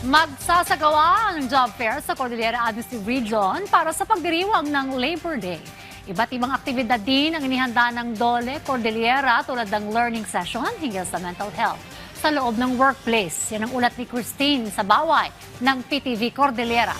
Magsasagawa ng job fair sa Cordillera Administrative Region para sa pagdiriwang ng Labor Day. Iba't ibang aktibidad din ang inihanda ng DOLE Cordillera tulad ng learning session hinggil sa mental health sa loob ng workplace. Yan ang ulat ni Christine Sabaway ng PTV Cordillera.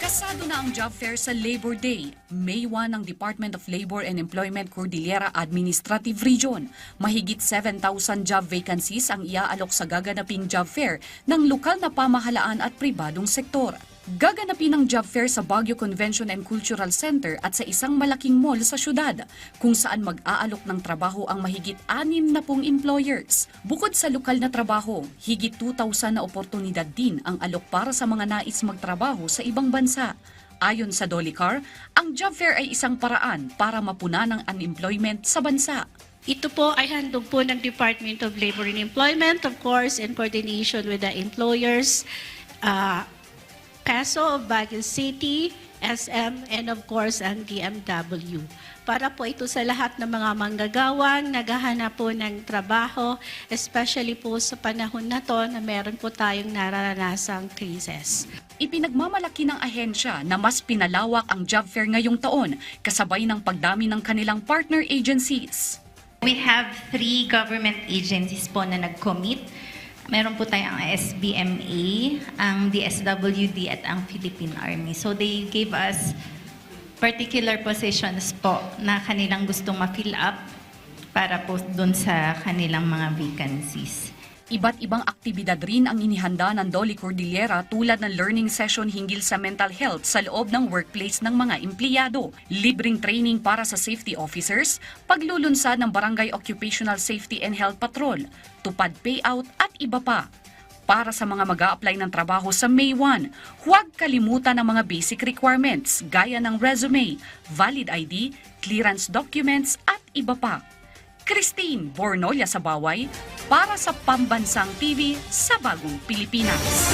Kasado na ang job fair sa Labor Day. May 1 ng Department of Labor and Employment Cordillera Administrative Region. Mahigit 7,000 job vacancies ang iaalok sa gaganaping job fair ng lokal na pamahalaan at pribadong sektor. Gaganapin ang job fair sa Baguio Convention and Cultural Center at sa isang malaking mall sa syudad, kung saan mag-aalok ng trabaho ang mahigit 60 employers. Bukod sa lokal na trabaho, higit 2,000 na oportunidad din ang alok para sa mga nais magtrabaho sa ibang bansa. Ayon sa Dolicar, ang job fair ay isang paraan para mapunan ang unemployment sa bansa. Ito po ay handog po ng Department of Labor and Employment, of course, in coordination with the employers, CASO of Baguio City, SM, and of course ang DMW. Para po ito sa lahat ng mga manggagawang naghahanap po ng trabaho, especially po sa panahon na to na meron po tayong nararanasang krisis. Ipinagmamalaki ng ahensya na mas pinalawak ang job fair ngayong taon kasabay ng pagdami ng kanilang partner agencies. We have 3 government agencies po na nag-commit. Meron po tayong SBMA, ang DSWD at ang Philippine Army. So they gave us particular positions po na kanilang gustong ma-fill up para po dun sa kanilang mga vacancies. Iba't ibang aktibidad rin ang inihanda ng DOLE Cordillera tulad ng learning session hinggil sa mental health sa loob ng workplace ng mga empleyado, libreng training para sa safety officers, paglulunsad ng Barangay Occupational Safety and Health Patrol, tupad payout at iba pa. Para sa mga mag-a-apply ng trabaho sa May 1, huwag kalimutan ang mga basic requirements gaya ng resume, valid ID, clearance documents at iba pa. Christine Bornolia Sabaway para sa Pambansang TV sa Bagong Pilipinas.